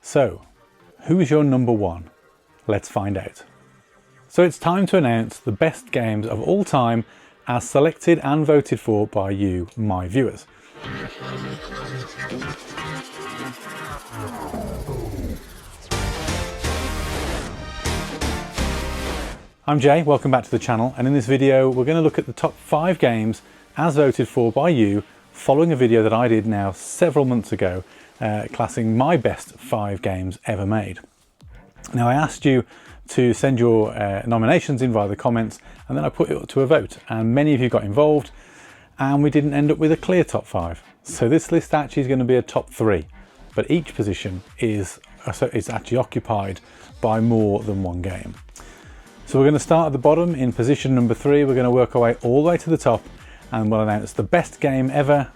So, who is your number one? Let's find out. So it's time to announce the best games of all time as selected and voted for by you, my viewers. I'm Jay, welcome back to the channel, and in this video we're going to look at the top 5 games as voted for by you following a video that I did now several months ago classing my best 5 games ever made. Now I asked you to send your nominations in via the comments, and then I put it to a vote, and many of you got involved and we didn't end up with a clear top 5. So this list actually is going to be a top 3, but each position is actually occupied by more than one game. So we're going to start at the bottom in position number 3. We're going to work our way all the way to the top, and we'll announce the best games ever,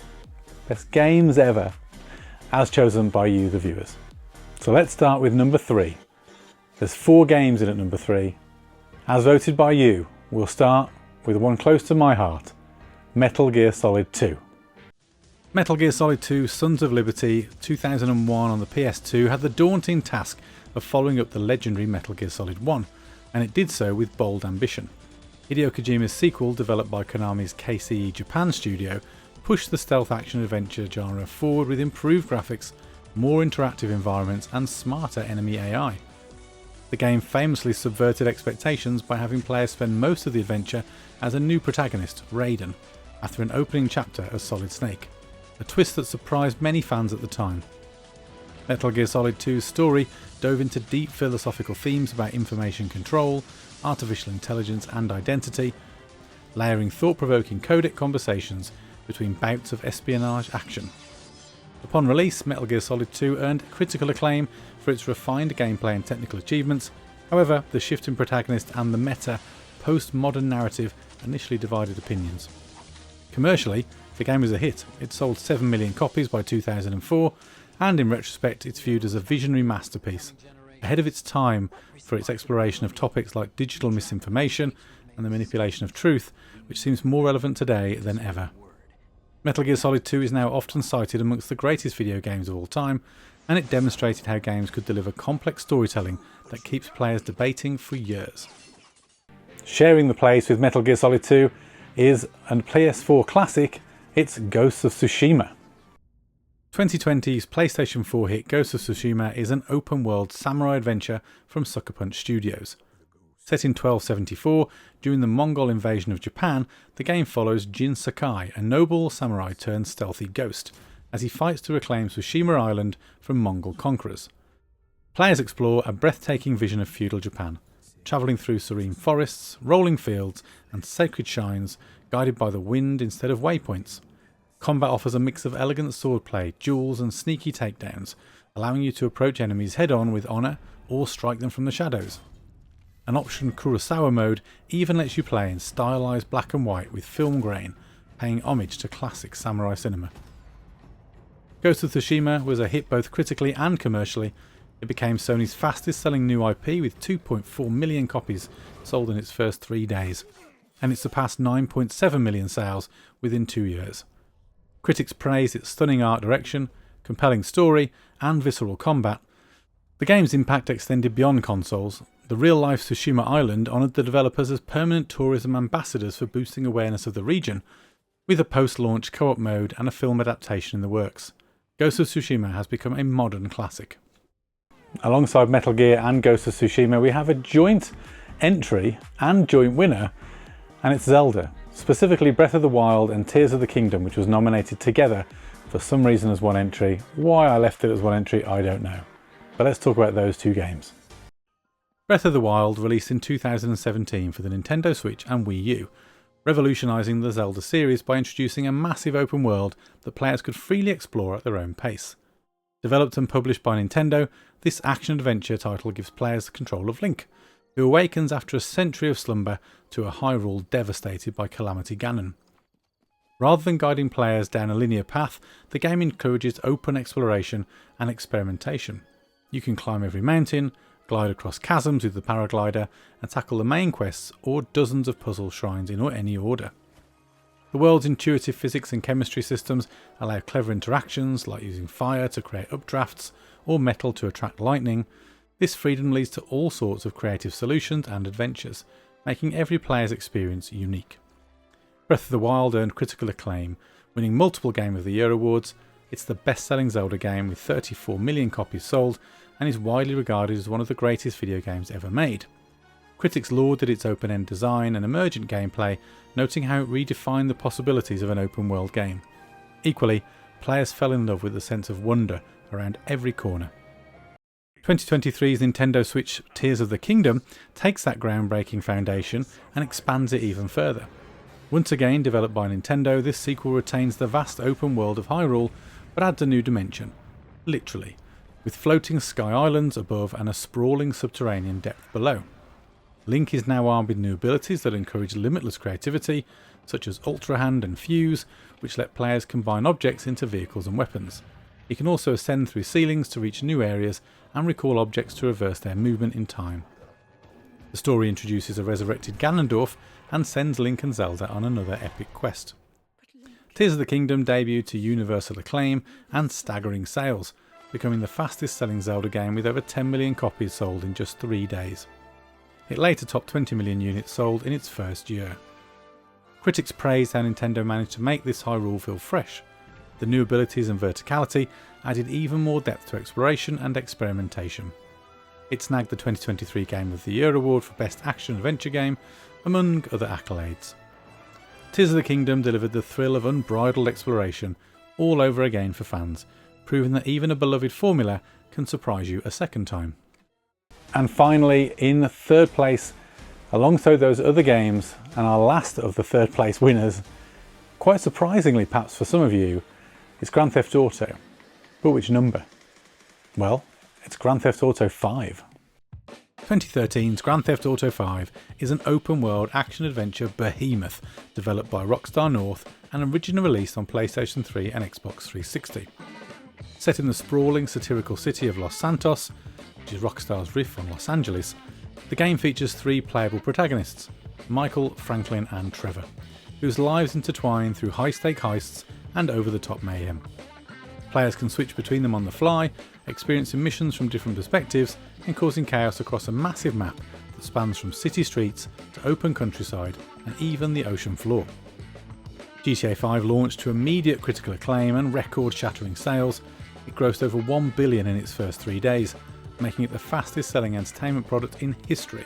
as chosen by you, the viewers. So let's start with number 3. There's 4 games in at number 3. As voted by you, we'll start with one close to my heart, Metal Gear Solid 2. Metal Gear Solid 2 Sons of Liberty 2001 on the PS2 had the daunting task of following up the legendary Metal Gear Solid 1, and it did so with bold ambition. Hideo Kojima's sequel, developed by Konami's KCE Japan studio, pushed the stealth action adventure genre forward with improved graphics, more interactive environments and smarter enemy AI. The game famously subverted expectations by having players spend most of the adventure as a new protagonist, Raiden, after an opening chapter as Solid Snake, a twist that surprised many fans at the time. Metal Gear Solid 2's story dove into deep philosophical themes about information control, artificial intelligence and identity, layering thought-provoking codec conversations between bouts of espionage action. Upon release, Metal Gear Solid 2 earned critical acclaim for its refined gameplay and technical achievements. However, the shift in protagonist and the meta, post-modern narrative initially divided opinions. Commercially, the game was a hit. It sold 7 million copies by 2004, and in retrospect it's viewed as a visionary masterpiece, ahead of its time for its exploration of topics like digital misinformation and the manipulation of truth, which seems more relevant today than ever. Metal Gear Solid 2 is now often cited amongst the greatest video games of all time, and it demonstrated how games could deliver complex storytelling that keeps players debating for years. Sharing the place with Metal Gear Solid 2 is a PS4 classic, it's Ghost of Tsushima. 2020's PlayStation 4 hit Ghost of Tsushima is an open-world samurai adventure from Sucker Punch Studios. Set in 1274, during the Mongol invasion of Japan, the game follows Jin Sakai, a noble samurai turned stealthy ghost, as he fights to reclaim Tsushima Island from Mongol conquerors. Players explore a breathtaking vision of feudal Japan, travelling through serene forests, rolling fields and sacred shrines, guided by the wind instead of waypoints. Combat offers a mix of elegant swordplay, duels and sneaky takedowns, allowing you to approach enemies head-on with honour or strike them from the shadows. An option Kurosawa mode even lets you play in stylised black and white with film grain, paying homage to classic samurai cinema. Ghost of Tsushima was a hit both critically and commercially. It became Sony's fastest selling new IP with 2.4 million copies sold in its first 3 days, and it surpassed 9.7 million sales within 2 years. Critics praised its stunning art direction, compelling story and visceral combat. The game's impact extended beyond consoles. The real-life Tsushima Island honoured the developers as permanent tourism ambassadors for boosting awareness of the region, with a post-launch co-op mode and a film adaptation in the works. Ghost of Tsushima has become a modern classic. Alongside Metal Gear and Ghost of Tsushima, we have a joint entry and joint winner, and it's Zelda, specifically Breath of the Wild and Tears of the Kingdom, which was nominated together for some reason as one entry. Why I left it as one entry, I don't know. But let's talk about those 2 games. Breath of the Wild released in 2017 for the Nintendo Switch and Wii U, revolutionising the Zelda series by introducing a massive open world that players could freely explore at their own pace. Developed and published by Nintendo, this action-adventure title gives players the control of Link, who awakens after a century of slumber to a Hyrule devastated by Calamity Ganon. Rather than guiding players down a linear path, the game encourages open exploration and experimentation. You can climb every mountain, glide across chasms with the paraglider, and tackle the main quests or dozens of puzzle shrines in any order. The world's intuitive physics and chemistry systems allow clever interactions like using fire to create updrafts or metal to attract lightning. This freedom leads to all sorts of creative solutions and adventures, making every player's experience unique. Breath of the Wild earned critical acclaim, winning multiple Game of the Year awards. It's the best-selling Zelda game with 34 million copies sold and is widely regarded as one of the greatest video games ever made. Critics lauded its open-end design and emergent gameplay, noting how it redefined the possibilities of an open-world game. Equally, players fell in love with the sense of wonder around every corner. 2023's Nintendo Switch Tears of the Kingdom takes that groundbreaking foundation and expands it even further. Once again developed by Nintendo, this sequel retains the vast open world of Hyrule, but adds a new dimension, literally, with floating sky islands above and a sprawling subterranean depth below. Link is now armed with new abilities that encourage limitless creativity, such as Ultra Hand and Fuse, which let players combine objects into vehicles and weapons. He can also ascend through ceilings to reach new areas and recall objects to reverse their movement in time. The story introduces a resurrected Ganondorf and sends Link and Zelda on another epic quest. Tears of the Kingdom debuted to universal acclaim and staggering sales, becoming the fastest selling Zelda game with over 10 million copies sold in just 3 days. It later topped 20 million units sold in its first year. Critics praised how Nintendo managed to make this Hyrule feel fresh. The new abilities and verticality added even more depth to exploration and experimentation. It snagged the 2023 Game of the Year award for Best Action Adventure Game, among other accolades. Tears of the Kingdom delivered the thrill of unbridled exploration all over again for fans, proving that even a beloved formula can surprise you a second time. And finally, in third place, alongside those other games, and our last of the third place winners, quite surprisingly perhaps for some of you, it's Grand Theft Auto. But which number? Well, it's Grand Theft Auto 5. 2013's Grand Theft Auto 5 is an open-world action-adventure behemoth developed by Rockstar North and originally released on PlayStation 3 and Xbox 360. Set in the sprawling satirical city of Los Santos, which is Rockstar's riff on Los Angeles, the game features 3 playable protagonists, Michael, Franklin and Trevor, whose lives intertwine through high-stake heists and over-the-top mayhem. Players can switch between them on the fly, experiencing missions from different perspectives and causing chaos across a massive map that spans from city streets to open countryside and even the ocean floor. GTA 5 launched to immediate critical acclaim and record-shattering sales. It grossed over $1 billion in its first 3 days, making it the fastest-selling entertainment product in history.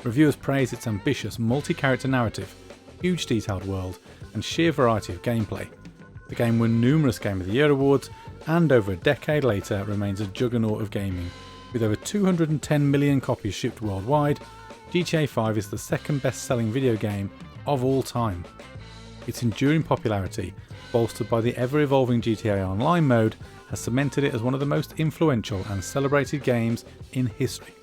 Reviewers praise its ambitious multi-character narrative, huge detailed world, and sheer variety of gameplay. The game won numerous Game of the Year awards, and over a decade later remains a juggernaut of gaming. With over 210 million copies shipped worldwide, GTA 5 is the second best-selling video game of all time. Its enduring popularity, bolstered by the ever-evolving GTA Online mode, has cemented it as one of the most influential and celebrated games in history.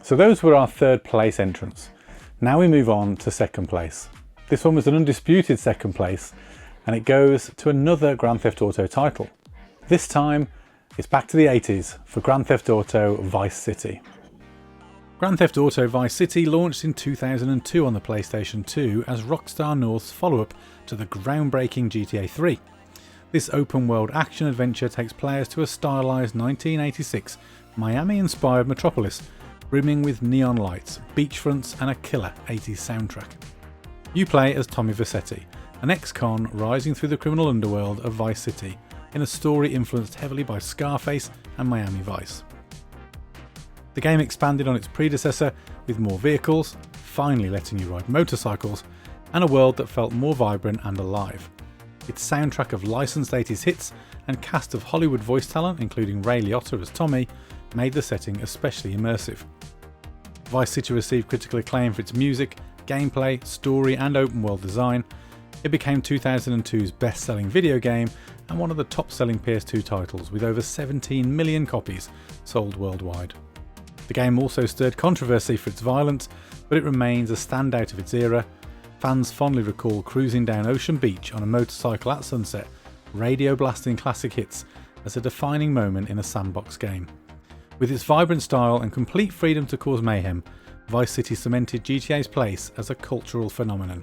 So those were our third place entrants. Now we move on to second place. This one was an undisputed second place, and it goes to another Grand Theft Auto title. This time, it's back to the 80s for Grand Theft Auto Vice City. Grand Theft Auto Vice City launched in 2002 on the PlayStation 2 as Rockstar North's follow-up to the groundbreaking GTA 3. This open-world action-adventure takes players to a stylized 1986 Miami-inspired metropolis, brimming with neon lights, beachfronts and a killer 80s soundtrack. You play as Tommy Vercetti, an ex-con rising through the criminal underworld of Vice City in a story influenced heavily by Scarface and Miami Vice. The game expanded on its predecessor with more vehicles, finally letting you ride motorcycles, and a world that felt more vibrant and alive. Its soundtrack of licensed 80s hits and cast of Hollywood voice talent, including Ray Liotta as Tommy, made the setting especially immersive. Vice City received critical acclaim for its music, gameplay, story and open world design. It became 2002's best-selling video game and one of the top-selling PS2 titles with over 17 million copies sold worldwide. The game also stirred controversy for its violence, but it remains a standout of its era. Fans fondly recall cruising down Ocean Beach on a motorcycle at sunset, radio blasting classic hits as a defining moment in a sandbox game. With its vibrant style and complete freedom to cause mayhem, Vice City cemented GTA's place as a cultural phenomenon.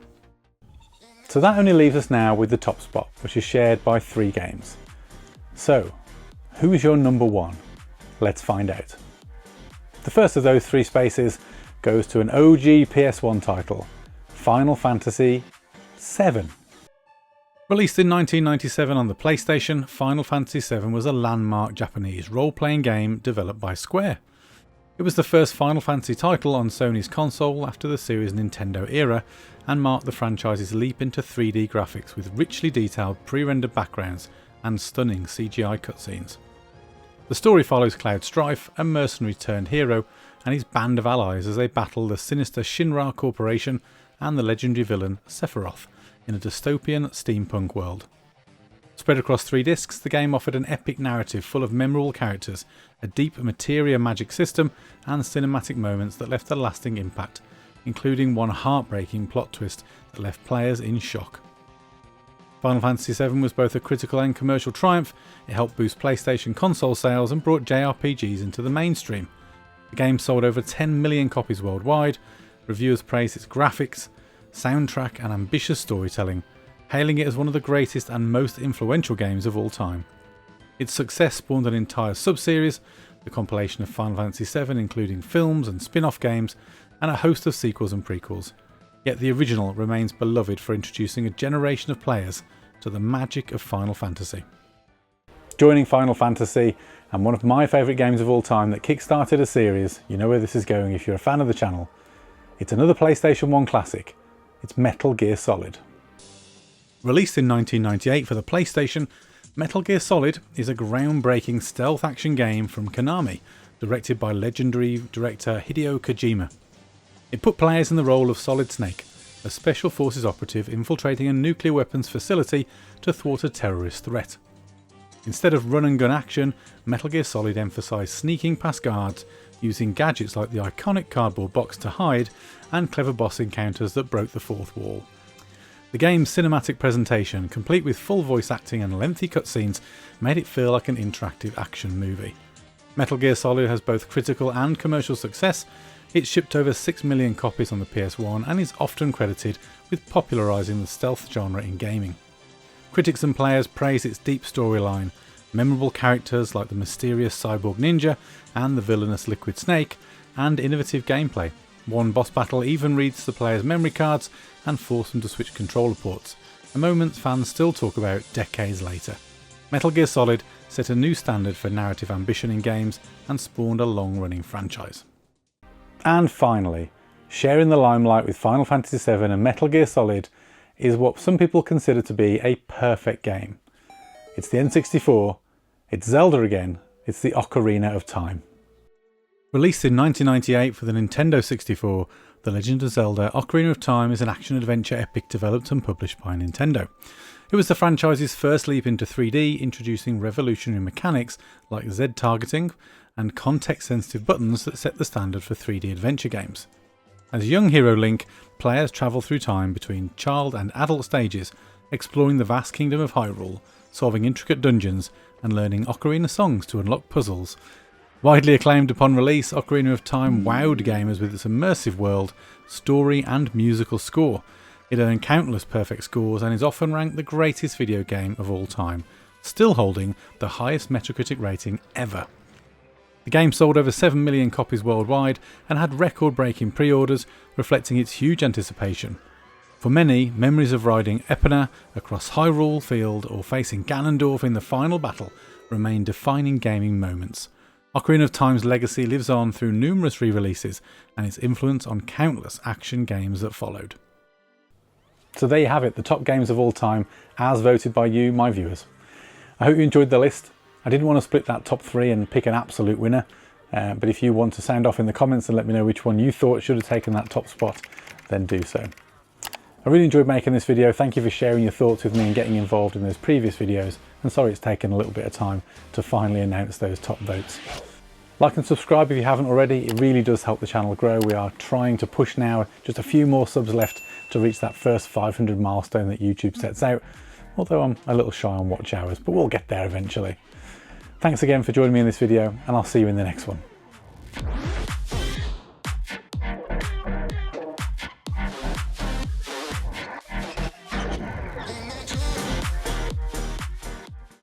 So that only leaves us now with the top spot, which is shared by 3 games. So, who is your number 1? Let's find out. The first of those 3 spaces goes to an OG PS1 title, Final Fantasy VII. Released in 1997 on the PlayStation, Final Fantasy VII was a landmark Japanese role-playing game developed by Square. It was the first Final Fantasy title on Sony's console after the series' Nintendo era, and marked the franchise's leap into 3D graphics with richly detailed pre-rendered backgrounds and stunning CGI cutscenes. The story follows Cloud Strife, a mercenary turned hero, and his band of allies as they battle the sinister Shinra Corporation and the legendary villain Sephiroth in a dystopian steampunk world. Spread across 3 discs, the game offered an epic narrative full of memorable characters, a deep materia magic system, and cinematic moments that left a lasting impact, including one heartbreaking plot twist that left players in shock. Final Fantasy VII was both a critical and commercial triumph. It helped boost PlayStation console sales and brought JRPGs into the mainstream. The game sold over 10 million copies worldwide. Reviewers praised its graphics, soundtrack, and ambitious storytelling, hailing it as one of the greatest and most influential games of all time. Its success spawned an entire sub-series, the compilation of Final Fantasy VII, including films and spin-off games, and a host of sequels and prequels. Yet the original remains beloved for introducing a generation of players to the magic of Final Fantasy. Joining Final Fantasy and one of my favourite games of all time that kick-started a series, you know where this is going if you're a fan of the channel. It's another PlayStation 1 classic. It's Metal Gear Solid. Released in 1998 for the PlayStation, Metal Gear Solid is a groundbreaking stealth action game from Konami, directed by legendary director Hideo Kojima. It put players in the role of Solid Snake, a special forces operative infiltrating a nuclear weapons facility to thwart a terrorist threat. Instead of run and gun action, Metal Gear Solid emphasised sneaking past guards, using gadgets like the iconic cardboard box to hide, and clever boss encounters that broke the fourth wall. The game's cinematic presentation, complete with full voice acting and lengthy cutscenes, made it feel like an interactive action movie. Metal Gear Solid has both critical and commercial success. It shipped over 6 million copies on the PS1 and is often credited with popularising the stealth genre in gaming. Critics and players praise its deep storyline, memorable characters like the mysterious cyborg ninja and the villainous Liquid Snake, and innovative gameplay. One boss battle even reads the player's memory cards and forced them to switch controller ports, a moment fans still talk about decades later. Metal Gear Solid set a new standard for narrative ambition in games and spawned a long-running franchise. And finally, sharing the limelight with Final Fantasy VII and Metal Gear Solid is what some people consider to be a perfect game. It's the N64, it's Zelda again, it's the Ocarina of Time. Released in 1998 for the Nintendo 64, The Legend of Zelda Ocarina of Time is an action-adventure epic developed and published by Nintendo. It was the franchise's first leap into 3D, introducing revolutionary mechanics like Z-targeting and context-sensitive buttons that set the standard for 3D adventure games. As young hero Link, players travel through time between child and adult stages, exploring the vast kingdom of Hyrule, solving intricate dungeons, and learning Ocarina songs to unlock puzzles. Widely acclaimed upon release, Ocarina of Time wowed gamers with its immersive world, story and musical score. It earned countless perfect scores and is often ranked the greatest video game of all time, still holding the highest Metacritic rating ever. The game sold over 7 million copies worldwide and had record-breaking pre-orders, reflecting its huge anticipation. For many, memories of riding Epona across Hyrule Field or facing Ganondorf in the final battle remain defining gaming moments. Ocarina of Time's legacy lives on through numerous re-releases and its influence on countless action games that followed. So there you have it, the top games of all time as voted by you, my viewers. I hope you enjoyed the list. I didn't want to split that top 3 and pick an absolute winner, but if you want to sound off in the comments and let me know which one you thought should have taken that top spot, then do so. I really enjoyed making this video. Thank you for sharing your thoughts with me and getting involved in those previous videos, and sorry it's taken a little bit of time to finally announce those top votes. Like and subscribe if you haven't already, it really does help the channel grow. We are trying to push now, just a few more subs left to reach that first 500 milestone that YouTube sets out, although I'm a little shy on watch hours, but we'll get there eventually. Thanks again for joining me in this video, and I'll see you in the next one.